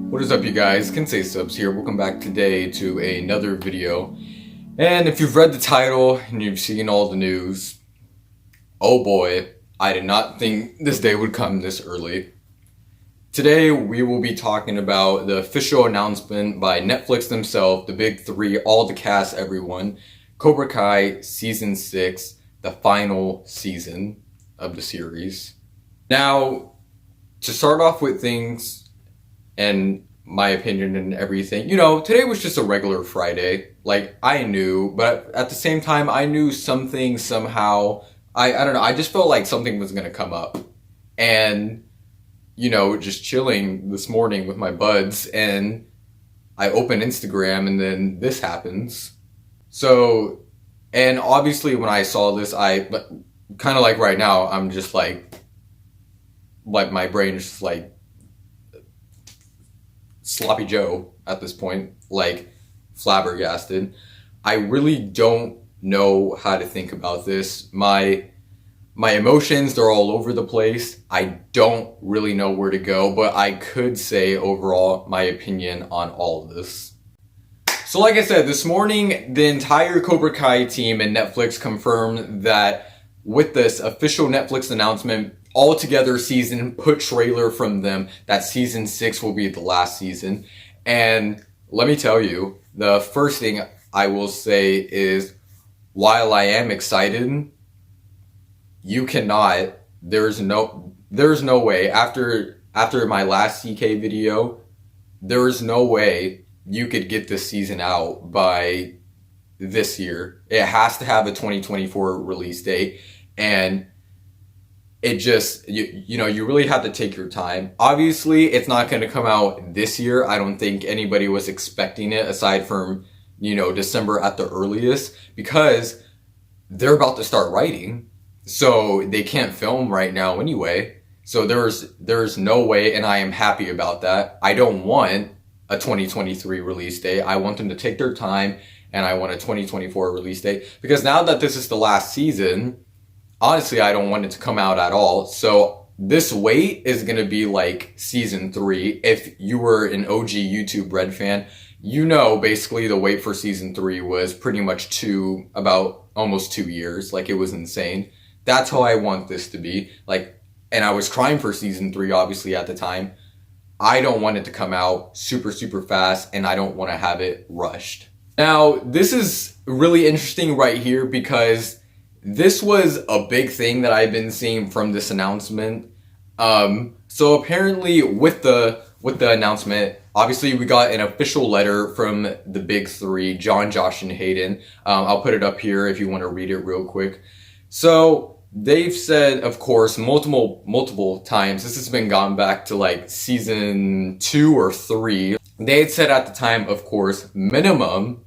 What is up, you guys? Kensei subs here. Welcome back today to another video. And if you've read the title and you've seen all the news, oh boy, I did not think this day would come this early. Today we will be talking about the official announcement by Netflix themselves, the big three, all the cast, everyone. Cobra Kai Season 6, the final season of the series. Now, to start off with things, and my opinion and everything, today was just a regular Friday. Like, I knew, but at the same time, I knew something somehow, I don't know, I just felt like something was gonna come up. And, just chilling this morning with my buds, and I open Instagram, and then this happens. So, and obviously when I saw this, but kind of like right now, I'm just like my brain is just like, Sloppy Joe at this point, like flabbergasted. I really don't know how to think about this. My emotions, they're all over the place. I don't really know where to go, but I could say overall my opinion on all of this. So like I said, this morning, the entire Cobra Kai team and Netflix confirmed that with this official Netflix announcement, altogether season, put trailer from them, that season 6 will be the last season. And let me tell you, the first thing I will say is, while I am excited, there's no way, after my last CK video, there's no way you could get this season out by this year. It has to have a 2024 release date, and it just, you really have to take your time. Obviously, it's not going to come out this year. I don't think anybody was expecting it aside from, December at the earliest, because they're about to start writing. So they can't film right now anyway. So there's no way, and I am happy about that. I don't want a 2023 release date. I want them to take their time, and I want a 2024 release date, because now that this is the last season, honestly, I don't want it to come out at all. So this wait is going to be like season 3. If you were an OG YouTube Red fan, basically the wait for season 3 was pretty much about almost 2 years. Like, it was insane. That's how I want this to be. Like, and I was crying for season 3, obviously, at the time. I don't want it to come out super, super fast, and I don't want to have it rushed. Now, this is really interesting right here, because this was a big thing that I've been seeing from this announcement. So apparently with the announcement, obviously we got an official letter from the big three, John, Josh, and Hayden. I'll put it up here if you want to read it real quick. So they've said, of course, multiple times, this has been gone back to like season 2 or 3. They had said at the time, of course, minimum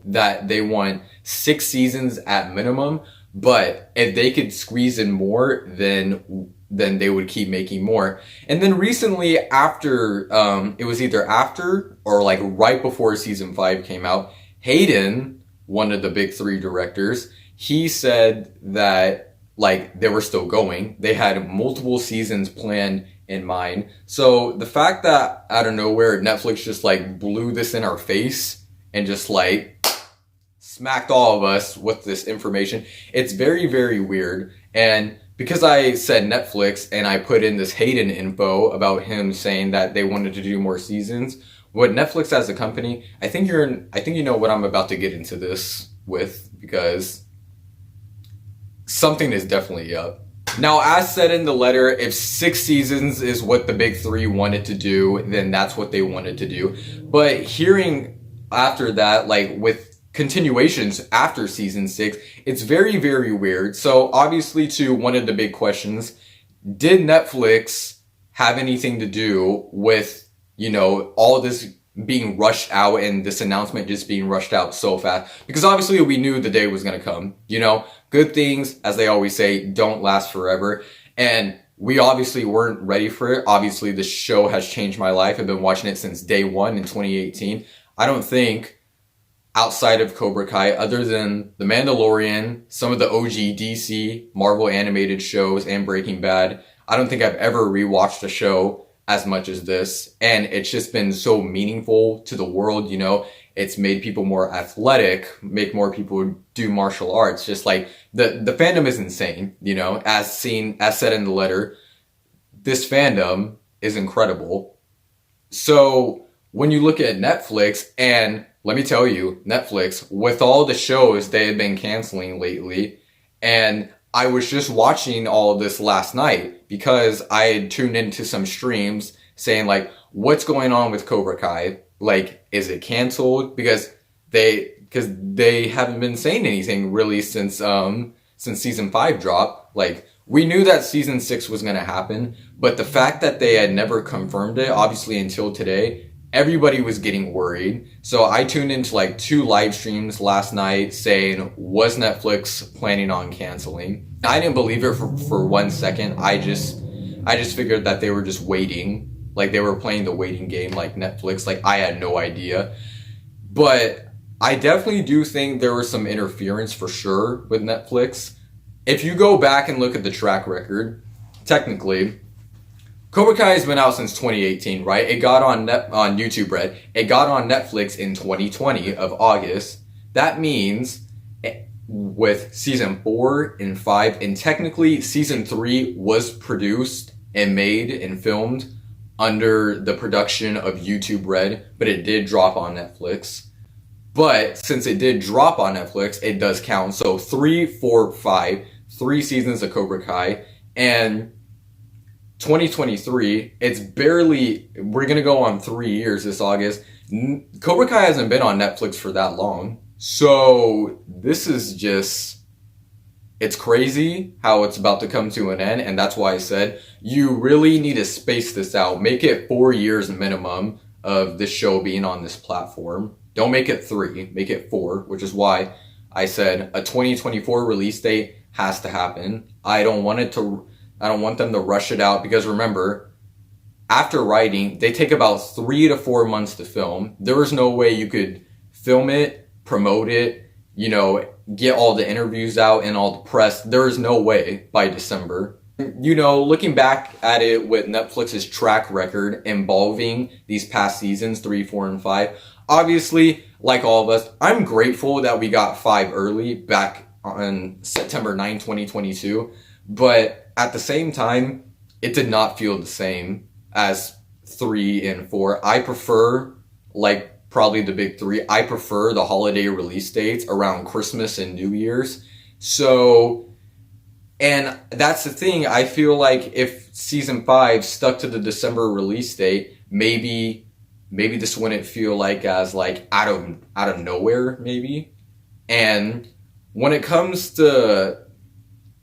that they want 6 seasons at minimum, but if they could squeeze in more, then they would keep making more. And then recently, after it was either after or like right before season 5 came out, Hayden, one of the big 3 directors, he said that like they were still going. They had multiple seasons planned in mind. So the fact that out of nowhere Netflix just like blew this in our face and just like smacked all of us with this information, it's very, very weird. And because I said Netflix and I put in this Hayden info about him saying that they wanted to do more seasons, what Netflix as a company, I think you know what I'm about to get into this with, because something is definitely up. Now, as said in the letter, if 6 seasons is what the big 3 wanted to do, then that's what they wanted to do. But hearing after that, like with continuations after season 6, it's very, very weird. So obviously, to one of the big questions, did Netflix have anything to do with, all this being rushed out and this announcement just being rushed out so fast? Because obviously we knew the day was going to come. Good things, as they always say, don't last forever. And we obviously weren't ready for it. Obviously, the show has changed my life. I've been watching it since day 1 in 2018. I don't think outside of Cobra Kai, other than The Mandalorian, some of the OG DC Marvel animated shows, and Breaking Bad, I don't think I've ever rewatched a show as much as this, and it's just been so meaningful to the world, you know. It's made people more athletic, make more people do martial arts. Just like the fandom is insane, you know, as said in the letter. This fandom is incredible. So when you look at Netflix, and let me tell you, Netflix, with all the shows they had been canceling lately, and I was just watching all of this last night because I had tuned into some streams saying like, what's going on with Cobra Kai? Like, is it canceled? Because they haven't been saying anything really since season 5 dropped. Like, we knew that season 6 was going to happen, but the fact that they had never confirmed it, obviously until today, everybody was getting worried. So I tuned into like 2 live streams last night saying, was Netflix planning on canceling? I didn't believe it for 1 second. I just figured that they were just waiting. Like they were playing the waiting game like Netflix. Like I had no idea. But I definitely do think there was some interference for sure with Netflix. If you go back and look at the track record, technically, Cobra Kai has been out since 2018, right? It got on YouTube Red. It got on Netflix in 2020 of August. That means with season 4 and 5, and technically season 3 was produced and made and filmed under the production of YouTube Red, but it did drop on Netflix. But since it did drop on Netflix, it does count. So 3, 4, 5, 3 seasons of Cobra Kai, and 2023, it's barely, we're going to go on 3 years this August. Cobra Kai hasn't been on Netflix for that long. So this is just, it's crazy how it's about to come to an end. And that's why I said, you really need to space this out. Make it 4 years minimum of this show being on this platform. Don't make it 3, make it 4, which is why I said a 2024 release date has to happen. I don't want them to rush it out because remember, after writing, they take about 3 to 4 months to film. There was no way you could film it, promote it, you know, get all the interviews out and all the press. There is no way by December. You know, looking back at it with Netflix's track record involving these past seasons, 3, 4, and 5, obviously, like all of us, I'm grateful that we got 5 early back on September 9, 2022. But at the same time, it did not feel the same as 3 and 4. I prefer, like probably the big 3, I prefer the holiday release dates around Christmas and New Year's. So, and that's the thing, I feel like if season 5 stuck to the December release date, maybe this wouldn't feel like as like out of nowhere, maybe. And when it comes to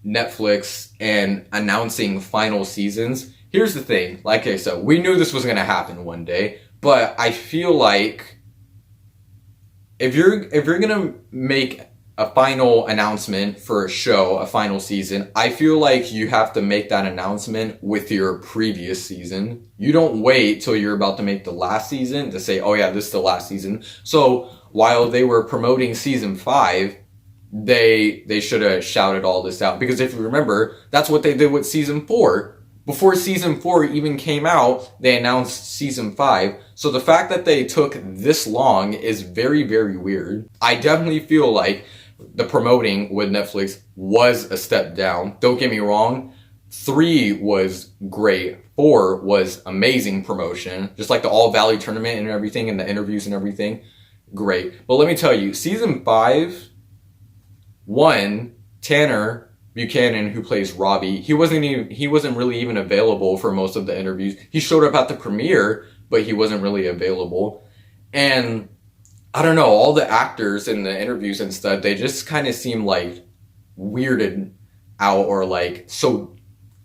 Netflix and announcing final seasons, here's the thing. Like I said, we knew this was going to happen one day, but I feel like if you're going to make a final announcement for a show, a final season, I feel like you have to make that announcement with your previous season. You don't wait till you're about to make the last season to say, oh yeah, this is the last season. So while they were promoting season 5, they should have shouted all this out. Because if you remember, that's what they did with season 4. Before season 4 even came out, they announced season 5. So the fact that they took this long is very, very weird. I definitely feel like the promoting with Netflix was a step down. Don't get me wrong. 3 was great. 4 was amazing promotion. Just like the All Valley tournament and everything and the interviews and everything. Great. But let me tell you, season 5, Tanner Buchanan, who plays Robbie, he wasn't really even available for most of the interviews. He showed up at the premiere, but he wasn't really available. And I don't know, all the actors in the interviews and stuff, they just kind of seem like weirded out or like, so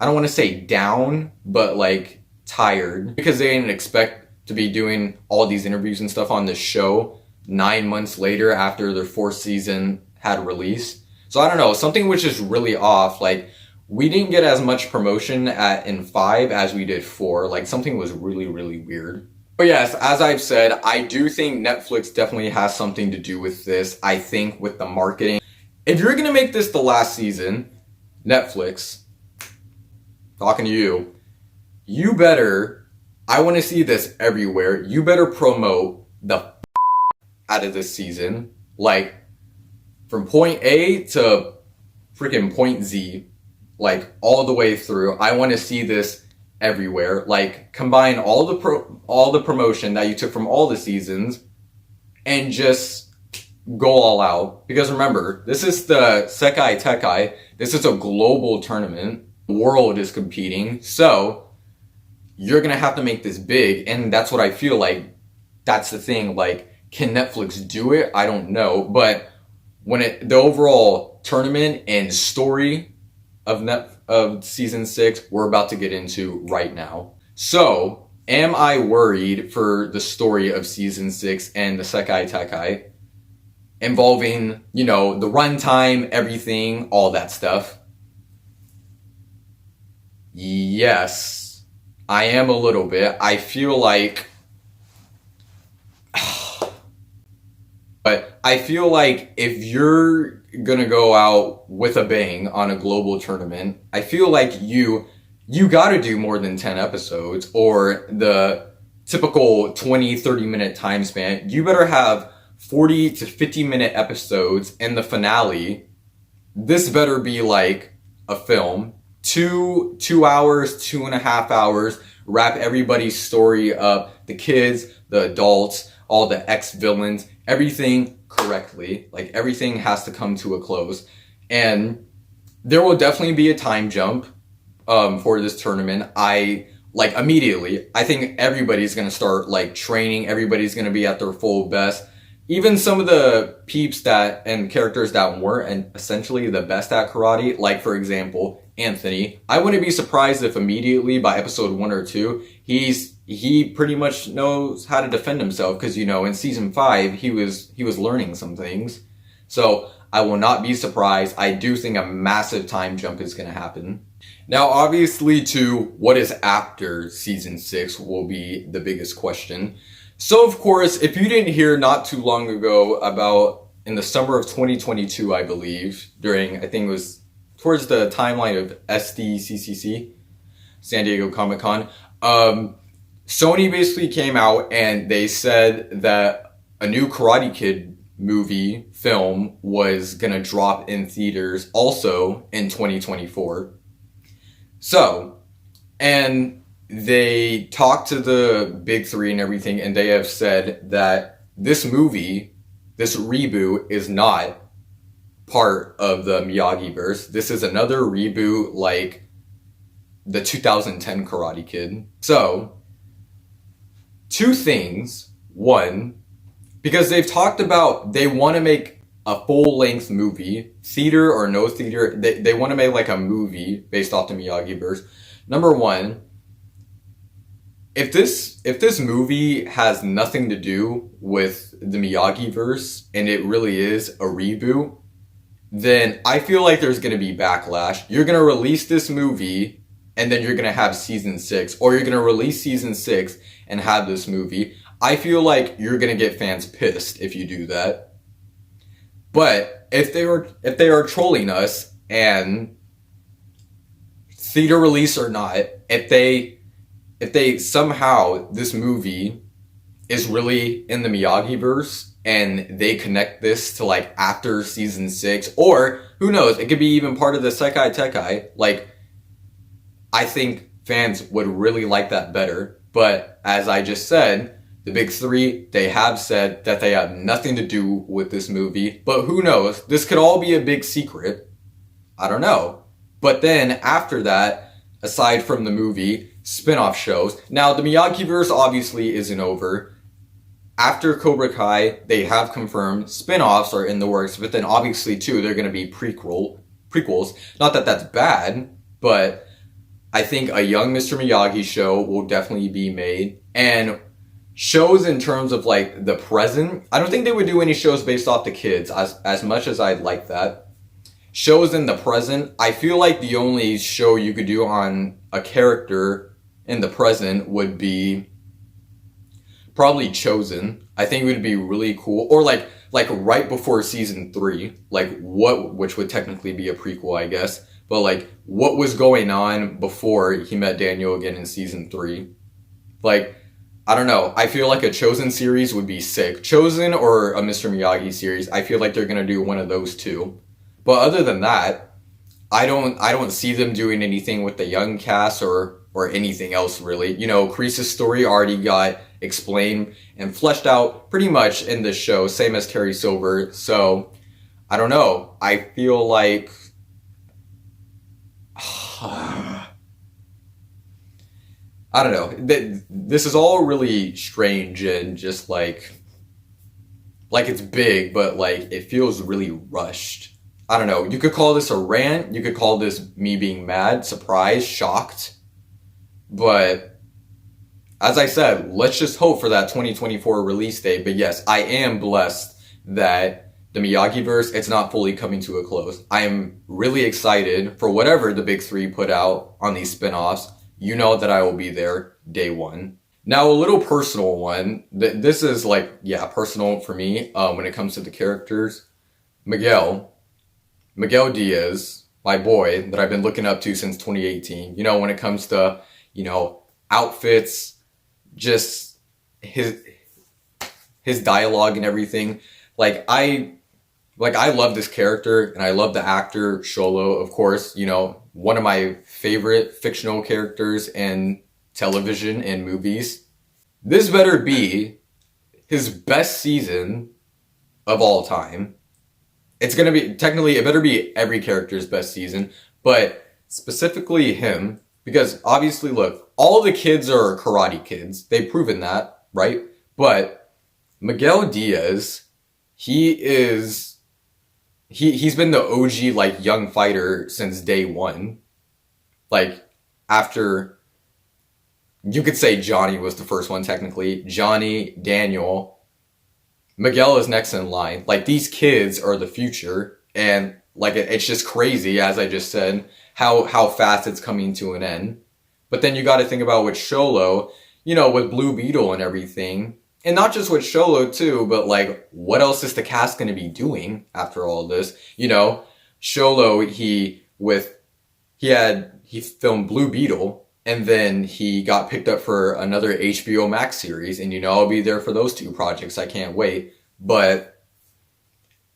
I don't want to say down, but like tired because they didn't expect to be doing all these interviews and stuff on this show 9 months later after their 4th season had released. So I don't know, something which is really off. Like, we didn't get as much promotion in 5 as we did 4. Like, something was really, really weird. But yes, as I've said, I do think Netflix definitely has something to do with this. I think with the marketing. If you're going to make this the last season, Netflix, talking to you, you better I want to see this everywhere. You better promote the out of this season. Like, from point A to freaking point Z. Like, all the way through. I want to see this everywhere. Like, combine all the promotion that you took from all the seasons and just go all out. Because remember, this is the Sekai Tekai. This is a global tournament. The world is competing. So, you're going to have to make this big. And that's what I feel like. That's the thing. Like, can Netflix do it? I don't know. But the overall tournament and story of season 6, we're about to get into right now. So, am I worried for the story of season 6 and the Sekai Tekai? Involving, the runtime, everything, all that stuff. Yes, I am a little bit. I feel like... But I feel like if you're gonna go out with a bang on a global tournament, I feel like you gotta do more than 10 episodes or the typical 20-30 minute time span. You better have 40 to 50 minute episodes, and the finale, this better be like a film. 2 hours, 2.5 hours, wrap everybody's story up, the kids, the adults, all the ex-villains, everything correctly. Like, everything has to come to a close. And there will definitely be a time jump for this tournament. Immediately, I think everybody's going to start, training. Everybody's going to be at their full best. Even some of the peeps and characters that weren't essentially the best at karate, like, for example, Anthony. I wouldn't be surprised if immediately by episode 1 or 2, he pretty much knows how to defend himself, because, in season 5, he was learning some things. So I will not be surprised. I do think a massive time jump is going to happen. Now, obviously, too, what is after season 6 will be the biggest question. So, of course, if you didn't hear not too long ago about, in the summer of 2022, I believe, I think it was towards the timeline of SDCCC, San Diego Comic-Con, Sony basically came out and they said that a new Karate Kid film was gonna drop in theaters also in 2024. So, and they talked to the big 3 and everything, and they have said that this movie, this reboot, is not part of the Miyagi-verse. This is another reboot like the 2010 Karate Kid. So, 2 things. 1, because they've talked about they want to make a full-length movie, theater or no theater, they want to make like a movie based off the Miyagi-verse. Number 1, if this movie has nothing to do with the Miyagi-verse and it really is a reboot, then I feel like there's going to be backlash. You're going to release this movie and then you're going to have season 6, or you're going to release season 6 and have this movie. I feel like you're going to get fans pissed if you do that. But if they are trolling us, and theater release or not, if they somehow, this movie is really in the Miyagi-verse and they connect this to like after season 6, or who knows, it could be even part of the Sekai Tekai, I think fans would really like that better. But as I just said, the big 3, they have said that they have nothing to do with this movie. But who knows? This could all be a big secret. I don't know. But then after that, aside from the movie, spin-off shows. Now, the Miyagi-verse obviously isn't over. After Cobra Kai, they have confirmed spin-offs are in the works. But then obviously, too, they're going to be prequels. Not that that's bad, but I think a young Mr. Miyagi show will definitely be made. And shows in terms of the present, I don't think they would do any shows based off the kids, as much as I'd like that. Shows in the present, I feel like the only show you could do on a character in the present would be probably Chosen. I think it would be really cool. Or like right before season 3, which would technically be a prequel, I guess. But what was going on before he met Daniel again in season 3. Like, I don't know. I feel like a Chosen series would be sick. Chosen or a Mr. Miyagi series. I feel like they're gonna do one of those two. But other than that, I don't see them doing anything with the young cast or anything else really. You know, Kreese's story already got explained and fleshed out pretty much in this show, same as Terry Silver. So I don't know. I feel like I don't know. This is all really strange and just like it's big, but like it feels really rushed. I don't know. You could call this a rant. You could call this me being mad, surprised, shocked. But as I said, let's just hope for that 2024 release date. But yes, I am blessed that the Miyagi-verse, it's not fully coming to a close. I am really excited for whatever the big three put out on these spin-offs. You know that I will be there day one. Now, a little personal one. This is like, yeah, personal for me when it comes to the characters. Miguel Diaz, my boy that I've been looking up to since 2018. You know, when it comes to, you know, outfits, just his dialogue and everything. I love this character and I love the actor Sholo, of course, you know, one of my favorite fictional characters in television and movies. This better be his best season of all time. It's gonna be, technically, it better be every character's best season, but specifically him, because obviously, look, all the kids are karate kids. They've proven that, right? But Miguel Diaz, he's been the OG, like, young fighter since day one. Like, after, you could say Johnny was the first one, technically. Johnny, Daniel, Miguel is next in line. Like, these kids are the future, and like it's just crazy, as I just said, how fast it's coming to an end. But then you got to think about with Sholo, you know, with Blue Beetle and everything, and not just with Sholo too, but like what else is the cast going to be doing after all this? You know, Sholo, he filmed Blue Beetle. And then he got picked up for another HBO Max series. And, you know, I'll be there for those two projects. I can't wait. But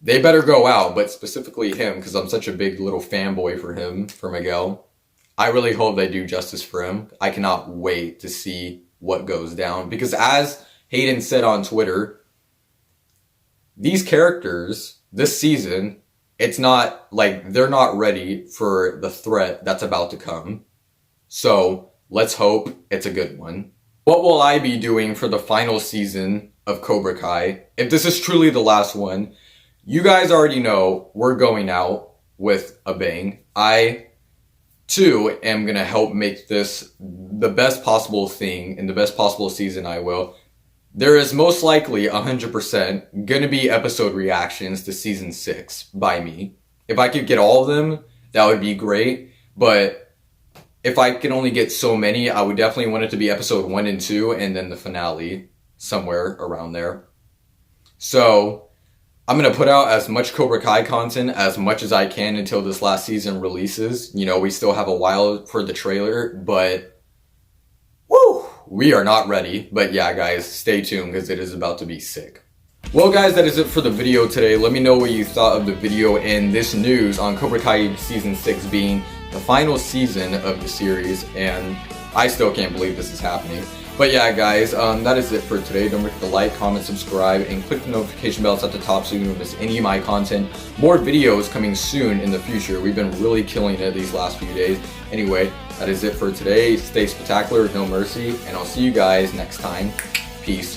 they better go out. But specifically him, because I'm such a big little fanboy for him, for Miguel. I really hope they do justice for him. I cannot wait to see what goes down. Because as Hayden said on Twitter, these characters, this season, it's not like they're not ready for the threat that's about to come. So let's hope it's a good one. What will I be doing for the final season of Cobra Kai? If this is truly the last one, you guys already know we're going out with a bang. I, too, am going to help make this the best possible thing and the best possible season I will. There is most likely 100% going to be episode reactions to season 6 by me. If I could get all of them, that would be great. But if I can only get so many, I would definitely want it to be episode 1 and 2 and then the finale somewhere around there. So I'm going to put out as much Cobra Kai content as much as I can until this last season releases. You know, we still have a while for the trailer, but woo, we are not ready. But yeah, guys, stay tuned because it is about to be sick. Well, guys, that is it for the video today. Let me know what you thought of the video and this news on Cobra Kai Season 6 being the final season of the series, and I still can't believe this is happening. But yeah, guys, that is it for today. Don't forget to like, comment, subscribe, and click the notification bells at the top so you don't miss any of my content. More videos coming soon in the future. We've been really killing it these last few days. Anyway, that is it for today. Stay spectacular, no mercy, and I'll see you guys next time. Peace.